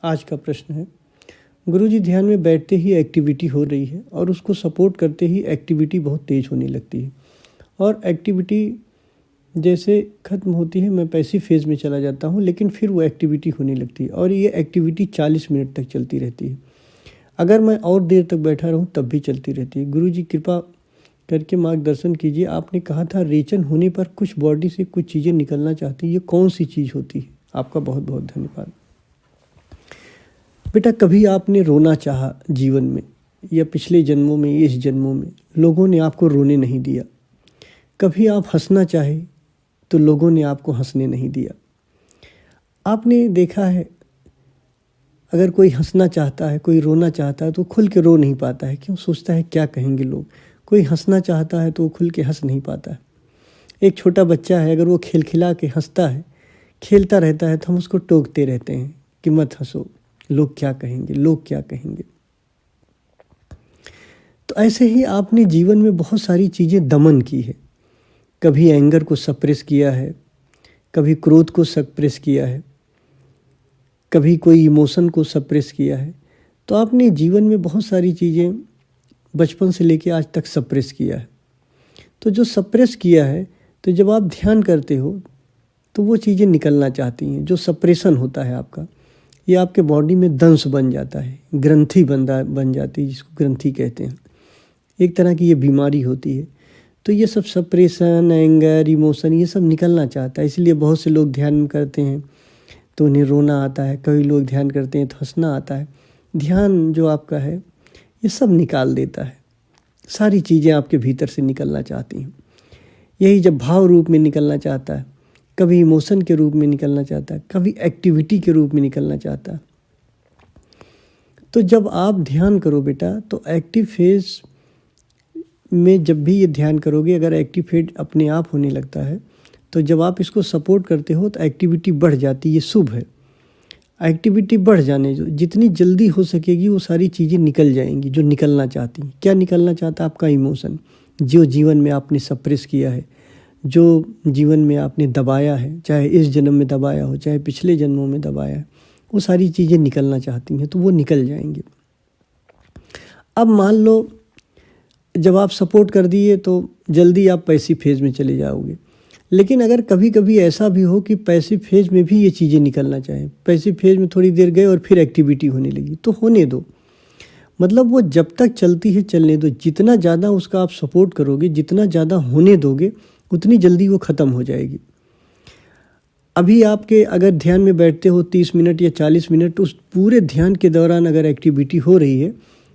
आज का प्रश्न है, गुरुजी ध्यान में बैठते ही एक्टिविटी हो रही है और उसको सपोर्ट करते ही एक्टिविटी बहुत तेज होने लगती है और एक्टिविटी जैसे ख़त्म होती है मैं पैसिव फेज़ में चला जाता हूँ, लेकिन फिर वो एक्टिविटी होने लगती है और ये एक्टिविटी 40 मिनट तक चलती रहती है। अगर मैं और देर तक बैठा रहूँ तब भी चलती रहती है। गुरुजी कृपा करके मार्गदर्शन कीजिए। आपने कहा था रेचन होने पर कुछ बॉडी से कुछ चीज़ें निकलना चाहती है, ये कौन सी चीज़ होती है? आपका बहुत बहुत धन्यवाद। बेटा, कभी आपने रोना चाहा जीवन में या पिछले जन्मों में, इस जन्मों में लोगों ने आपको रोने नहीं दिया। कभी आप हंसना चाहे तो लोगों ने आपको हंसने नहीं दिया। आपने देखा है, अगर कोई हंसना चाहता है, कोई रोना चाहता है तो खुल के रो नहीं पाता है। क्यों? सोचता है क्या कहेंगे लोग। कोई हंसना चाहता है तो वो खुल के हंस नहीं पाता है। एक छोटा बच्चा है, अगर वो खिलखिला के हंसता है, खेलता रहता है, तो हम उसको टोकते रहते हैं कि मत हंसो, लोग क्या कहेंगे, लोग क्या कहेंगे। तो ऐसे ही आपने जीवन में बहुत सारी चीज़ें दमन की है। कभी एंगर को सप्रेस किया है, कभी क्रोध को सप्रेस किया है, कभी कोई इमोशन को सप्रेस किया है। तो आपने जीवन में बहुत सारी चीज़ें बचपन से लेकर आज तक सप्रेस किया है। तो जो सप्रेस किया है, तो जब आप ध्यान करते हो तो वो चीज़ें निकलना चाहती हैं। जो सप्रेशन होता है आपका, ये आपके बॉडी में दंश बन जाता है, ग्रंथि बन जाती है, जिसको ग्रंथि कहते हैं। एक तरह की ये बीमारी होती है। तो ये सब सप्रेशन, एंगर, इमोशन, ये सब निकलना चाहता है। इसलिए बहुत से लोग ध्यान करते हैं तो उन्हें रोना आता है, कई लोग ध्यान करते हैं तो हंसना आता है। ध्यान जो आपका है ये सब निकाल देता है। सारी चीज़ें आपके भीतर से निकलना चाहती हैं। यही जब भाव रूप में निकलना चाहता है, कभी इमोशन के रूप में निकलना चाहता है, कभी एक्टिविटी के रूप में निकलना चाहता है। तो जब आप ध्यान करो बेटा, तो एक्टिव फेज में जब भी ये ध्यान करोगे, अगर एक्टिव फेज अपने आप होने लगता है, तो जब आप इसको सपोर्ट करते हो तो एक्टिविटी बढ़ जाती है। ये शुभ है। एक्टिविटी बढ़ जाने जो जितनी जल्दी हो सकेगी वो सारी चीज़ें निकल जाएंगी जो निकलना चाहती हैं। क्या निकलना चाहता है? आपका इमोशन, जो जीवन में आपने सप्रेस किया है, जो जीवन में आपने दबाया है, चाहे इस जन्म में दबाया हो, चाहे पिछले जन्मों में दबाया है, वो सारी चीज़ें निकलना चाहती हैं, तो वो निकल जाएंगी। अब मान लो जब आप सपोर्ट कर दिए तो जल्दी आप पैसिव फेज में चले जाओगे। लेकिन अगर कभी कभी ऐसा भी हो कि पैसिव फेज में भी ये चीज़ें निकलना चाहें, पैसिव फेज में थोड़ी देर गए और फिर एक्टिविटी होने लगी, तो होने दो। मतलब वो जब तक चलती है चलने दो। जितना ज़्यादा उसका आप सपोर्ट करोगे, जितना ज़्यादा होने दोगे, उतनी जल्दी वो ख़त्म हो जाएगी। अभी आपके अगर ध्यान में बैठते हो 30 मिनट या 40 मिनट, उस पूरे ध्यान के दौरान अगर एक्टिविटी हो रही है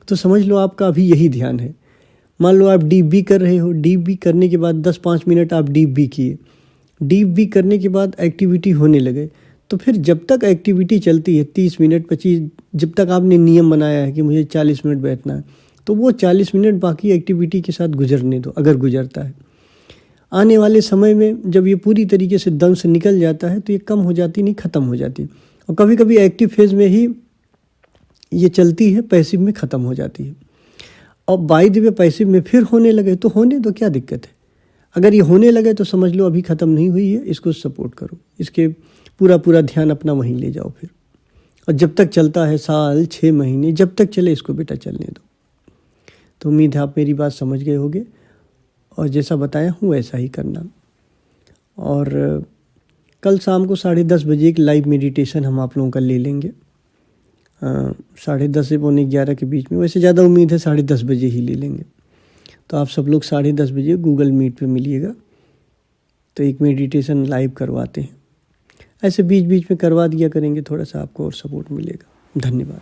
तो समझ लो आपका अभी यही ध्यान है। मान लो आप डीप बी कर रहे हो, डीप बी करने के बाद 10-5 मिनट आप डीप बी किए, डीप बी करने के बाद एक्टिविटी होने लगे, तो फिर जब तक एक्टिविटी चलती है 30 मिनट 25, जब तक आपने नियम बनाया है कि मुझे 40 मिनट बैठना है, तो वो 40 मिनट बाकी एक्टिविटी के साथ गुजरने दो। अगर गुजरता है, आने वाले समय में जब ये पूरी तरीके से दम से निकल जाता है तो ये कम हो जाती नहीं, ख़त्म हो जाती। और कभी कभी एक्टिव फेज में ही ये चलती है, पैसिव में ख़त्म हो जाती है। और बाय द वे पैसिव में फिर होने लगे तो होने दो, क्या दिक्कत है? अगर ये होने लगे तो समझ लो अभी ख़त्म नहीं हुई है, इसको सपोर्ट करो, इसके पूरा ध्यान अपना वहीं ले जाओ फिर। और जब तक चलता है, साल 6 महीने, जब तक चले इसको बेटा चलने दो। तो उम्मीद है आप मेरी बात समझ गए होंगे और जैसा बताया हूँ वैसा ही करना। और कल शाम को 10:30 बजे एक लाइव मेडिटेशन हम आप लोगों का ले लेंगे, 10:30 से 11:15 के बीच में। वैसे ज़्यादा उम्मीद है 10:30 बजे ही ले लेंगे। तो आप सब लोग 10:30 बजे गूगल मीट पे मिलिएगा, तो एक मेडिटेशन लाइव करवाते हैं। ऐसे बीच बीच में करवा दिया करेंगे, थोड़ा सा आपको और सपोर्ट मिलेगा। धन्यवाद।